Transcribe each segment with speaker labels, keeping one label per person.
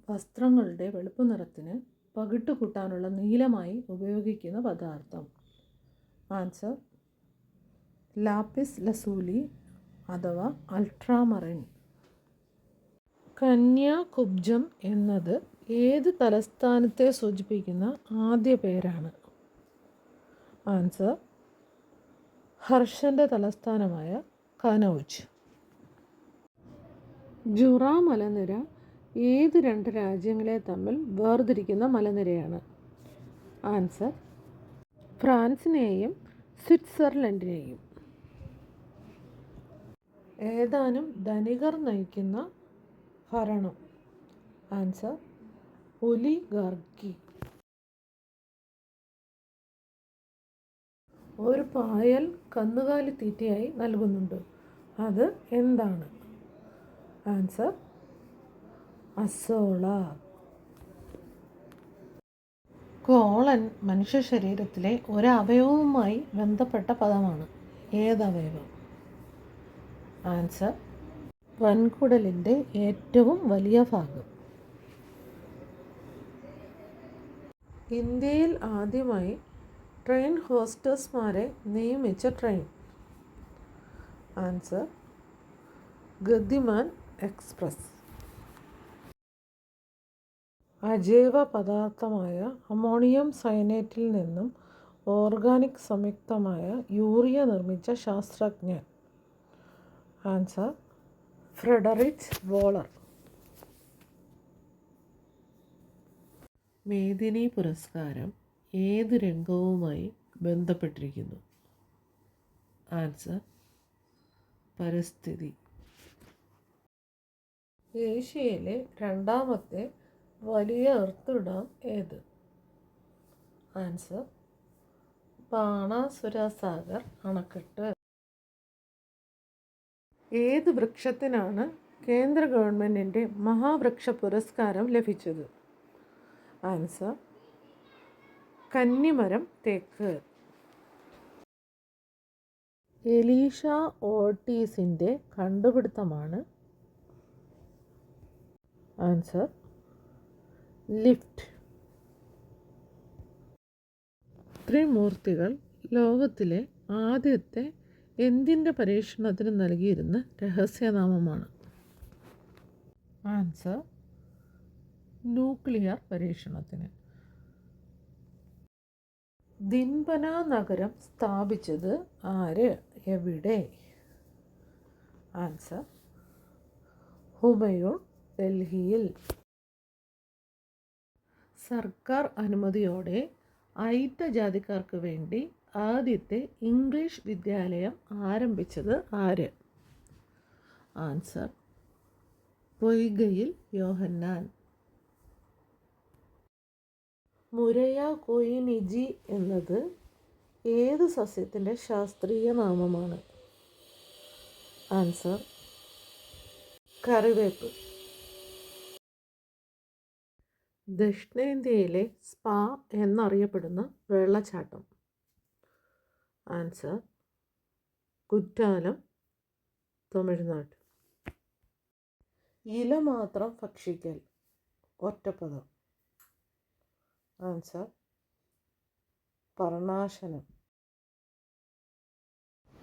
Speaker 1: വസ്ത്രങ്ങളുടെ വെളുപ്പ് നിറത്തിന് പകിട്ട് കൂട്ടാനുള്ള നീലമായി ഉപയോഗിക്കുന്ന പദാർത്ഥം. ആൻസർ ലാപ്പിസ് ലസൂലി അഥവാ അൾട്രാമറിൻ. കന്യാകുബ്ജം എന്നത് ഏത് തലസ്ഥാനത്തെ സൂചിപ്പിക്കുന്ന ആദ്യ പേരാണ്? ആൻസർ ഹർഷൻ്റെ തലസ്ഥാനമായ കനൗജ്. ജുറ മലനിര ഏത് രണ്ട് രാജ്യങ്ങളെ തമ്മിൽ വേർതിരിക്കുന്ന മലനിരയാണ്? ആൻസർ ഫ്രാൻസിനെയും സ്വിറ്റ്സർലൻഡിനെയും. ഏതാനും ധനികർ നയിക്കുന്ന ഭരണം? ആൻസർ ഒലിഗാർക്കി. ഒരു പായൽ കന്നുകാലി തീറ്റയായി നൽകുന്നുണ്ട്, അത് എന്താണ്? Answer azolla. കോളൻ മനുഷ്യ ശരീരത്തിലെ ഒരവയവവുമായി ബന്ധപ്പെട്ട പദമാണ്. ഏതവയവം? ആൻസർ വൻകുടലിൻ്റെ ഏറ്റവും വലിയ ഭാഗം. ഇന്ത്യയിൽ ആദ്യമായി ട്രെയിൻ ഹോസ്റ്റസ്മാരെ നിയമിച്ച ട്രെയിൻ? Answer Gatiman express. അജൈവ പദാർത്ഥമായ അമോണിയം സയനേറ്റിൽ നിന്നും ഓർഗാനിക് സംയുക്തമായ യൂറിയ നിർമ്മിച്ച ശാസ്ത്രജ്ഞൻ? Answer Friedrich Wöhler. മേദിനി പുരസ്കാരം ഏത് രംഗവുമായി ബന്ധപ്പെട്ടിരിക്കുന്നു? ആൻസർ പരിസ്ഥിതി. ഏഷ്യയിലെ രണ്ടാമത്തെ വലിയ എർത്ത് ഡാം ഏത്? ആൻസർ ബാണാസുര സാഗർ അണക്കെട്ട്. ഏത് വൃക്ഷത്തിനാണ് കേന്ദ്ര ഗവൺമെൻറ്റിൻ്റെ മഹാവൃക്ഷ പുരസ്കാരം ലഭിച്ചത്? ആൻസർ കന്നിമരം തേക്ക്. എലീഷ ഓർട്ടീസിൻ്റെ കണ്ടുപിടുത്തമാണ്? Answer lift. ത്രിമൂർത്തികൾ ലോകത്തിലെ ആദ്യത്തെ എന്തിൻ്റെ പരീക്ഷണത്തിന് നൽകിയിരുന്ന രഹസ്യനാമമാണ്? ആൻസർ ന്യൂക്ലിയർ പരീക്ഷണത്തിന്. ദിൻപന നഗരം സ്ഥാപിച്ചത് ആര്, എവിടെ? ആൻസർ ഹുമയൂൺ, ഡൽഹിയിൽ. സർക്കാർ അനുമതിയോടെ അയിത്ത ജാതിക്കാർക്ക് വേണ്ടി ആദ്യത്തെ ഇംഗ്ലീഷ് വിദ്യാലയം ആരംഭിച്ചത് ആര്? ആൻസർ പൊയ്കയിൽ യോഹന്നാൻ. മുരയ കൊയിനിജി എന്നത് ഏത് സസ്യത്തിൻ്റെ ശാസ്ത്രീയ നാമമാണ്? ആൻസർ കറിവേപ്പ്. ദക്ഷിണേന്ത്യയിലെ സ്പാ എന്നറിയപ്പെടുന്ന വെള്ളച്ചാട്ടം? ആൻസർ കുറ്റാലം, തമിഴ്നാട്. ഇല മാത്രം ഭക്ഷിക്കൽ, ഒറ്റപ്പദം? ആൻസർ പർണാശനം.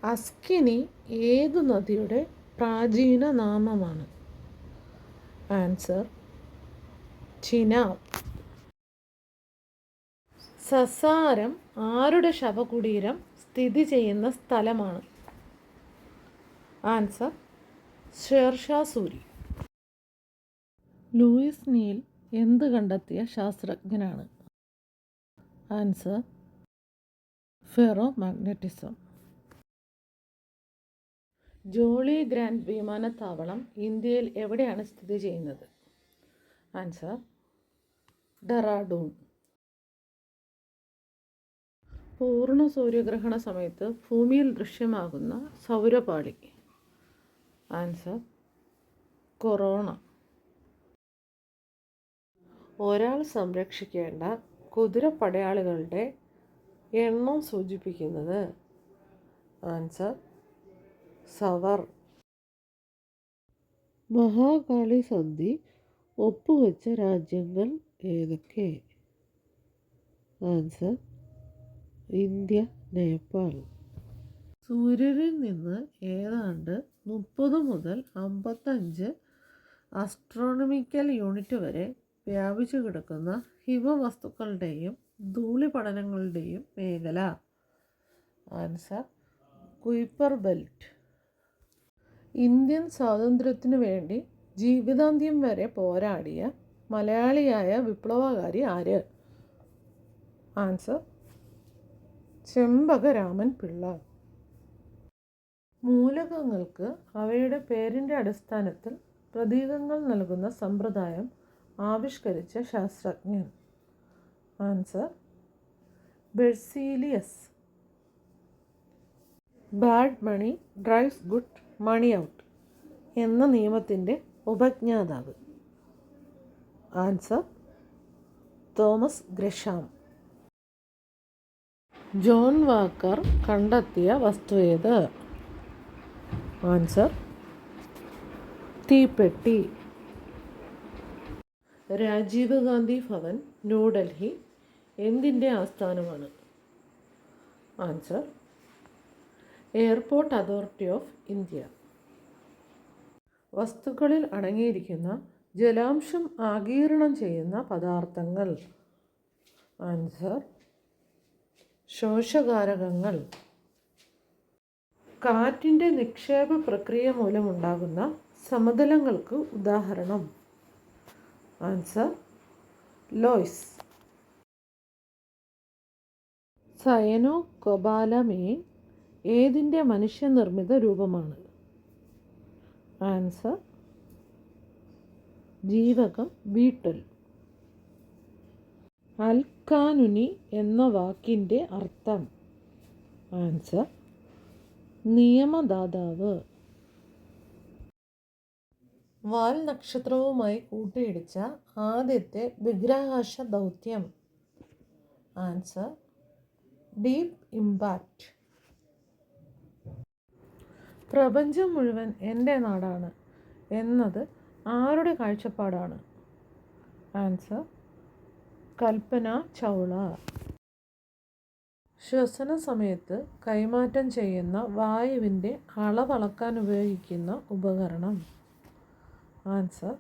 Speaker 1: അസ്കിനി ഏതു നദിയുടെ പ്രാചീന നാമമാണ്? ആൻസർ ചിനാബ്. സസാരം ആരുടെ ശവകുടീരം സ്ഥിതി ചെയ്യുന്ന സ്ഥലമാണ്? Answer Sher Shah. Louis Neel എന്ത് കണ്ടെത്തിയ ശാസ്ത്രജ്ഞനാണ്? Answer ferromagnetism. Jolly Grant വിമാനത്താവളം ഇന്ത്യയിൽ എവിടെയാണ് സ്ഥിതി ചെയ്യുന്നത്? ആൻസർ ഡെറാഡൂൺ. പൂർണ്ണ സൂര്യഗ്രഹണ സമയത്ത് ഭൂമിയിൽ ദൃശ്യമാകുന്ന സൗരപാളി? Answer corona. ഒരാൾ സംരക്ഷിക്കേണ്ട കുതിരപ്പടയാളികളുടെ എണ്ണം സൂചിപ്പിക്കുന്നത്? ആൻസർ സവർ. മഹാകാളി സന്ധി ഒപ്പുവെച്ച രാജ്യങ്ങൾ ഏതൊക്കെ? Answer India, Nepal. സൂര്യനിൽ നിന്ന് ഏതാണ്ട് 30 മുതൽ 55 ആസ്ട്രോണമിക്കൽ യൂണിറ്റ് വരെ വ്യാപിച്ചു കിടക്കുന്ന ഹിമവസ്തുക്കളുടെയും ധൂളിപടലങ്ങളുടെയും മേഖല. Answer Kuiper belt. ഇന്ത്യൻ സ്വാതന്ത്ര്യത്തിനു വേണ്ടി ജീവിതാന്ത്യം വരെ പോരാടിയ മലയാളിയായ വിപ്ലവകാരി ആര്? ആൻസർ ചെമ്പകരാമൻ പിള്ള. മൂലകങ്ങൾക്ക് അവയുടെ പേരിൻ്റെ അടിസ്ഥാനത്തിൽ പ്രതീകങ്ങൾ നൽകുന്ന സമ്പ്രദായം ആവിഷ്കരിച്ച ശാസ്ത്രജ്ഞൻ? Answer Berzelius. ബാഡ് മണി ഡ്രൈവ്സ് ഗുഡ് മണി ഔട്ട് എന്ന നിയമത്തിൻ്റെ ഉപജ്ഞാതാവ്? Answer Thomas Gresham. John walker കണ്ടെത്തിയ വസ്തു ഏത്? ആൻസർ തീപ്പെട്ടി. രാജീവ് ഗാന്ധി ഭവൻ, ന്യൂഡൽഹി എന്തിൻ്റെ ആസ്ഥാനമാണ്? Answer airport authority of India. വസ്തുക്കളിൽ അടങ്ങിയിരിക്കുന്ന ജലാംശം ആഗിരണം ചെയ്യുന്ന പദാർത്ഥങ്ങൾ? ആൻസർ ശോഷകാരകങ്ങൾ. കാറ്റിൻ്റെ നിക്ഷേപ പ്രക്രിയ മൂലമുണ്ടാകുന്ന സമതലങ്ങൾക്ക് ഉദാഹരണം? Answer lies. സയനോകൊബാലമീൻ ഏതിൻ്റെ മനുഷ്യനിർമ്മിത രൂപമാണ്? ആൻസർ ജീവകം ബീറ്റൽ. അൽക്കാനുനി എന്ന വാക്കിൻ്റെ അർത്ഥം? ആൻസർ നിയമദാതാവ്. വാൽ നക്ഷത്രവുമായി കൂട്ടിയിടിച്ച ആദ്യത്തെ ബഹിരാകാശ ദൗത്യം? Answer deep impact. പ്രപഞ്ചം മുഴുവൻ എൻ്റെ നാടാണ് എന്നത് ആരുടെ കാഴ്ചപ്പാടാണ്? ആൻസർ കൽപ്പന ചൗള. ശ്വസന സമയത്ത് കൈമാറ്റം ചെയ്യുന്ന വായുവിൻ്റെ അളവളക്കാൻ ഉപയോഗിക്കുന്ന ഉപകരണം? Answer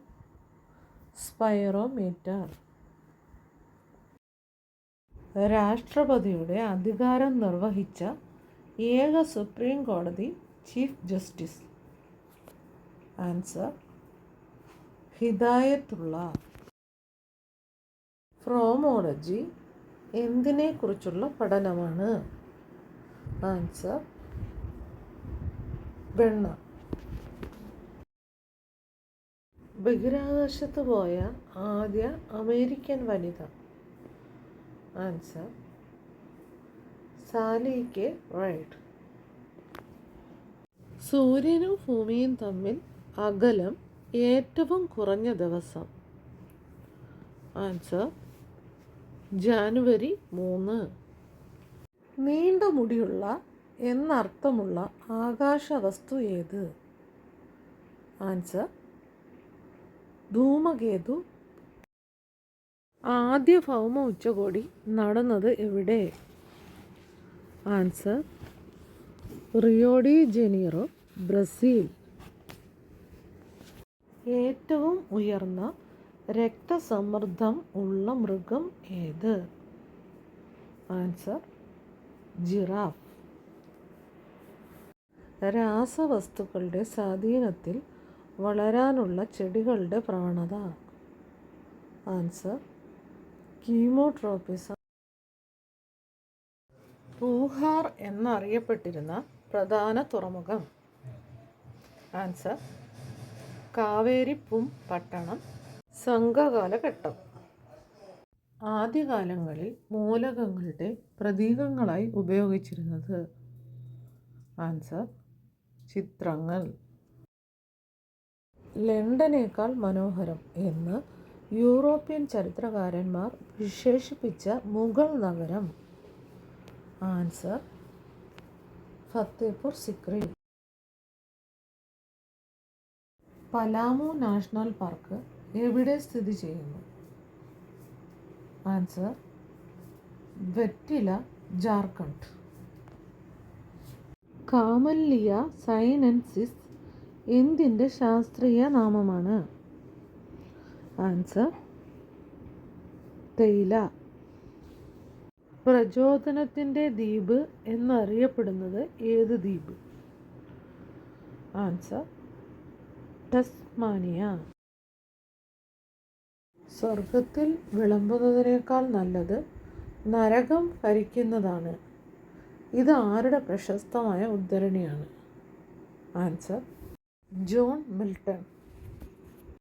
Speaker 1: spirometer. രാഷ്ട്രപതിയുടെ അധികാരം നിർവഹിച്ച ഏക സുപ്രീം കോടതി ചീഫ് ജസ്റ്റിസ്? ആൻസർ ഹിദായത്തുള്ള. ഫ്രോമോളജി എന്തിനെക്കുറിച്ചുള്ള പഠനമാണ്? ആൻസർ വെണ്ണ. ബഹിരാകാശത്ത് പോയ ആദ്യ അമേരിക്കൻ വനിത? Answer Sally K Ride. സൂര്യനും ഭൂമിയും തമ്മിൽ അകലം ഏറ്റവും കുറഞ്ഞ ദിവസം? ആൻസർ ജാനുവരി 3. നീണ്ട മുടിയുള്ള എന്നർത്ഥമുള്ള ആകാശവസ്തു ഏത്? ആൻസർ ധൂമകേതു. ആദ്യ ഭൗമ ഉച്ചകോടി നടന്നത് എവിടെ? Answer Rio de Janeiro, Brazil. ഏറ്റവും ഉയർന്ന രക്തസമ്മർദ്ദം ഉള്ള മൃഗം ഏത്? Answer giraffe. രാസവസ്തുക്കളുടെ സ്വാധീനത്തിൽ വളരാനുള്ള ചെടികളുടെ പ്രവണത? ആൻസർ കീമോട്രോപ്പിസം. പൂഹാർ എന്നറിയപ്പെട്ടിരുന്ന പ്രധാന തുറമുഖം? ആൻസർ കാവേരിപ്പും പട്ടണം, സംഘകാലഘട്ടം. ആദ്യകാലങ്ങളിൽ മൂലകങ്ങളുടെ പ്രതീകങ്ങളായി ഉപയോഗിച്ചിരുന്നത്? ആൻസർ ചിത്രങ്ങൾ. ലണ്ടനേക്കാൾ മനോഹരം എന്ന് യൂറോപ്യൻ ചരിത്രകാരന്മാർ വിശേഷിപ്പിച്ച മുഗൾ നഗരം? Answer Fatehpur Sikri. Palamu national park എവിടെ സ്ഥിതി ചെയ്യുന്നു? ആൻസർ വെറ്റില, ജാർഖണ്ഡ്. കാമല്ലിയ സൈനൻസിസ് എന്തിൻ്റെ ശാസ്ത്രീയ നാമമാണ്? ആൻസർ തേയില. പ്രചോദനത്തിൻ്റെ ദ്വീപ് എന്നറിയപ്പെടുന്നത് ഏത് ദ്വീപ്? ആൻസർ ടസ്മാനിയ. സ്വർഗത്തിൽ വിളമ്പുന്നതിനേക്കാൾ നല്ലത് നരകം ഭരിക്കുന്നതാണ്. ഇത് ആരുടെ പ്രശസ്തമായ ഉദ്ധരണിയാണ്? Answer John Milton.